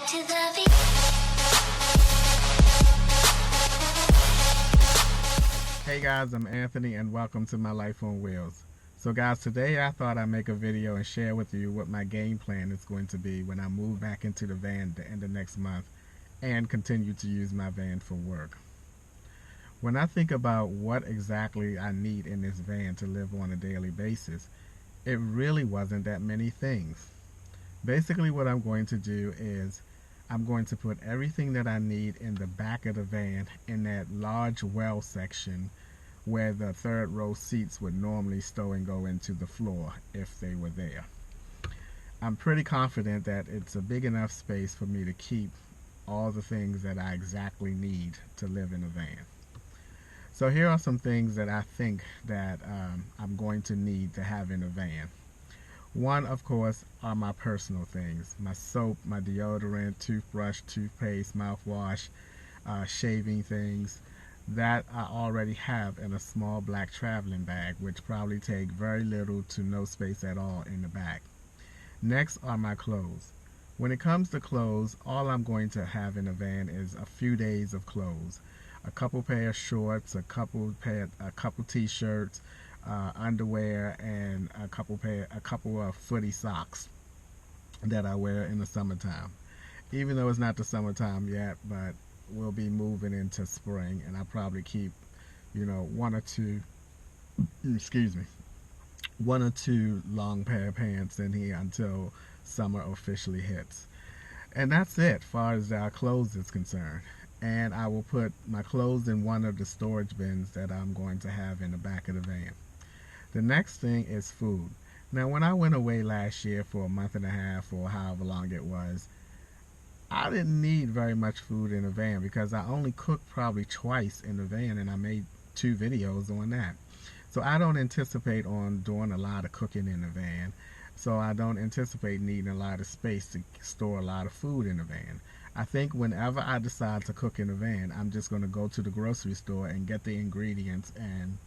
to the beat. Hey guys, I'm Anthony and welcome to my Life on Wheels. So guys, today I thought I'd make a video and share with you what my game plan is going to be when I move back into the van at the end of next month and continue to use my van for work. When I think about what exactly I need in this van to live on a daily basis, it really wasn't that many things. Basically what I'm going to do is I'm going to put everything that I need in the back of the van in that large well section where the third row seats would normally stow and go into the floor if they were there. I'm pretty confident that it's a big enough space for me to keep all the things that I exactly need to live in a van. So here are some things that I think that I'm going to need to have in a van. One, of course, are my personal things. My soap, my deodorant, toothbrush, toothpaste, mouthwash, shaving things. That I already have in a small black traveling bag, which probably take very little to no space at all in the back. Next are my clothes. When it comes to clothes, all I'm going to have in a van is a few days of clothes. A couple pair of shorts, a couple t-shirts, underwear, and a couple of footy socks that I wear in the summertime. Even though it's not the summertime yet, but we'll be moving into spring, and I'll probably keep, one or two long pair of pants in here until summer officially hits. And that's it as far as our clothes is concerned. And I will put my clothes in one of the storage bins that I'm going to have in the back of the van. The next thing is food. Now, when I went away last year for a month and a half or however long it was, I didn't need very much food in the van because I only cooked probably twice in the van, and I made 2 videos on that. So I don't anticipate on doing a lot of cooking in the van. So I don't anticipate needing a lot of space to store a lot of food in the van. I think whenever I decide to cook in the van, I'm just going to go to the grocery store and get the ingredients and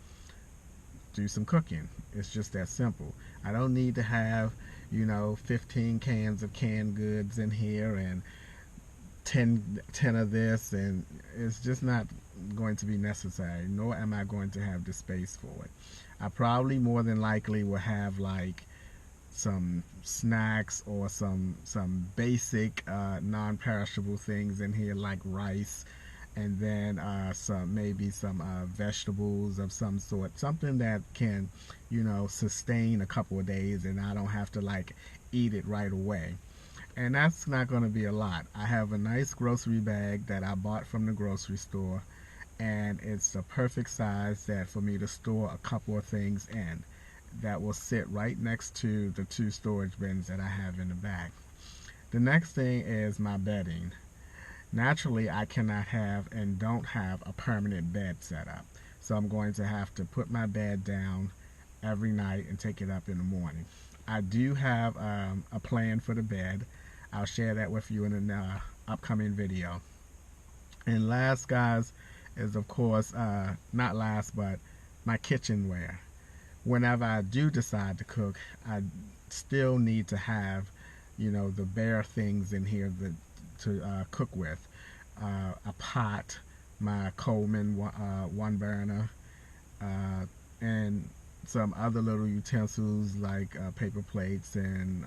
do some cooking. It's just that simple. I don't need to have, 15 cans of canned goods in here and 10 of this, and it's just not going to be necessary, nor am I going to have the space for it. I probably more than likely will have like some snacks or some basic non-perishable things in here like rice, and then maybe some vegetables of some sort, something that can sustain a couple of days and I don't have to like eat it right away. And that's not going to be a lot. I have a nice grocery bag that I bought from the grocery store, and it's the perfect size that for me to store a couple of things in that will sit right next to the 2 storage bins that I have in the back. The next thing is my bedding. Naturally, I cannot have and don't have a permanent bed set up, so I'm going to have to put my bed down every night and take it up in the morning. I do have a plan for the bed. I'll share that with you in an upcoming video. And last, guys, is of course, not last, but my kitchenware. Whenever I do decide to cook, I still need to have, the bare things in here to cook with. A pot, my Coleman one burner, and some other little utensils like paper plates and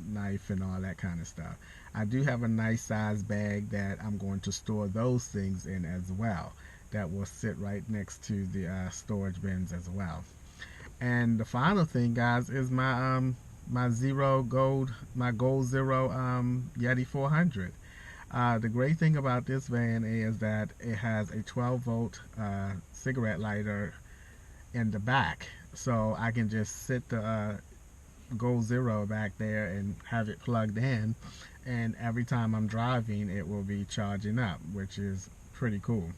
knife and all that kind of stuff. I do have a nice size bag that I'm going to store those things in as well, that will sit right next to the storage bins as well. And the final thing, guys, is my Gold Zero Yeti 400. The great thing about this van is that it has a 12-volt cigarette lighter in the back, so I can just sit the Gold Zero back there and have it plugged in, and every time I'm driving it will be charging up, which is pretty cool.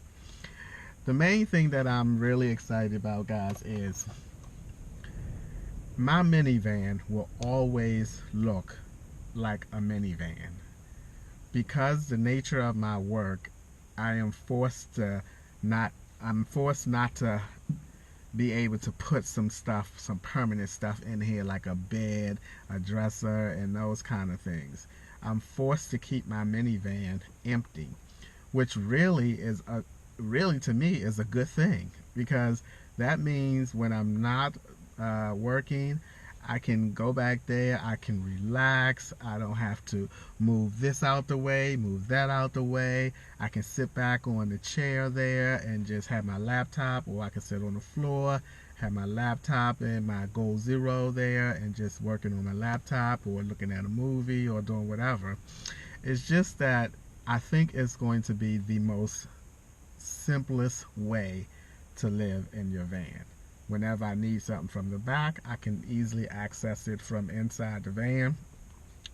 The main thing that I'm really excited about, guys, is my minivan will always look like a minivan. Because the nature of my work, I'm forced not to be able to put some permanent stuff in here like a bed, a dresser, and those kind of things. I'm forced to keep my minivan empty, which really to me is a good thing, because that means when I'm not working, I can go back there, I can relax, I don't have to move this out the way, move that out the way. I can sit back on the chair there and just have my laptop, or I can sit on the floor, have my laptop and my Goal Zero there and just working on my laptop or looking at a movie or doing whatever. It's just that I think it's going to be the most simplest way to live in your van. Whenever I need something from the back, I can easily access it from inside the van.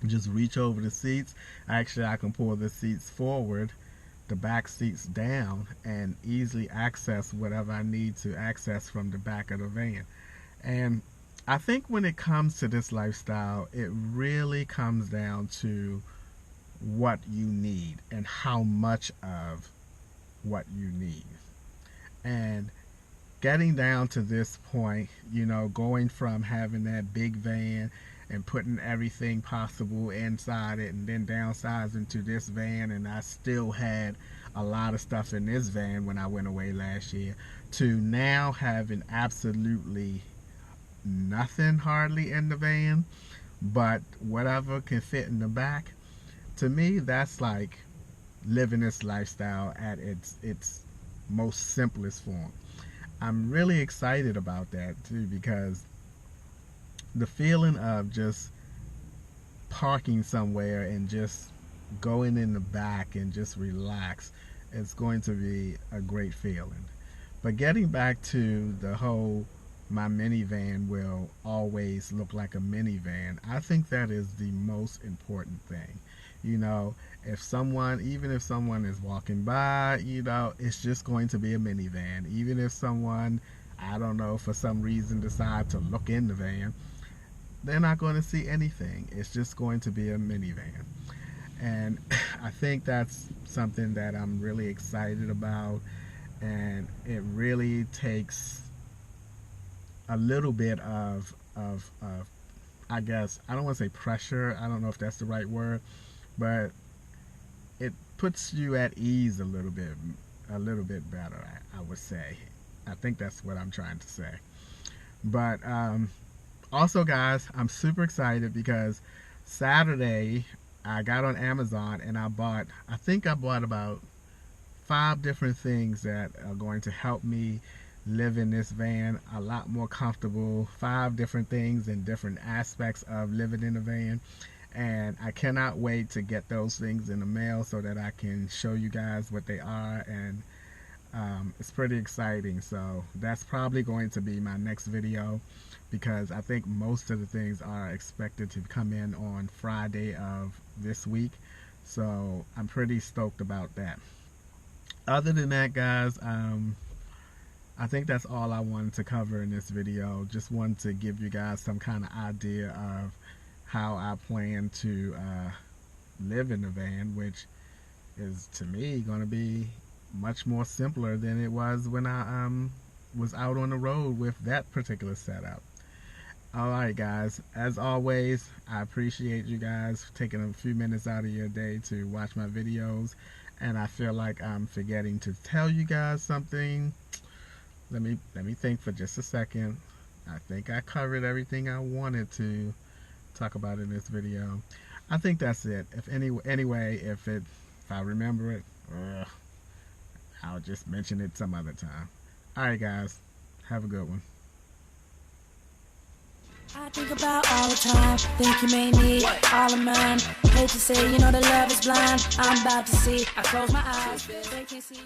Just reach over the seats. Actually, I can pull the seats forward, the back seats down, and easily access whatever I need to access from the back of the van. And I think when it comes to this lifestyle, it really comes down to what you need and how much of what you need. And getting down to this point, going from having that big van and putting everything possible inside it and then downsizing to this van, and I still had a lot of stuff in this van when I went away last year, to now having absolutely nothing hardly in the van, but whatever can fit in the back. To me, that's like living this lifestyle at its most simplest form. I'm really excited about that too, because the feeling of just parking somewhere and just going in the back and just relax, it's going to be a great feeling. But getting back to the whole, my minivan will always look like a minivan, I think that is the most important thing. Even if someone is walking by, it's just going to be a minivan. Even if someone, I don't know, for some reason decide to look in the van, they're not going to see anything. It's just going to be a minivan. And I think that's something that I'm really excited about. And it really takes a little bit of I guess, I don't want to say pressure. I don't know if that's the right word, but it puts you at ease a little bit better, I would say. I think that's what I'm trying to say. But also, guys, I'm super excited because Saturday I got on Amazon and I think I bought about 5 different things that are going to help me live in this van a lot more comfortable. 5 different things in different aspects of living in a van. And I cannot wait to get those things in the mail so that I can show you guys what they are. And it's pretty exciting. So that's probably going to be my next video, because I think most of the things are expected to come in on Friday of this week. So I'm pretty stoked about that. Other than that, guys, I think that's all I wanted to cover in this video. Just wanted to give you guys some kind of idea of how I plan to live in the van, which is, to me, going to be much more simpler than it was when I was out on the road with that particular setup. Alright, guys, as always, I appreciate you guys taking a few minutes out of your day to watch my videos, and I feel like I'm forgetting to tell you guys something. Let me think for just a second. I think I covered everything I wanted to talk about in this video. I think that's it. Anyway, if I remember it, I'll just mention it some other time. Alright, guys, have a good one. I think about all the time, think you may need all of mine. Hate to say, the love is blind. I'm about to see, I close my eyes, they can't see you.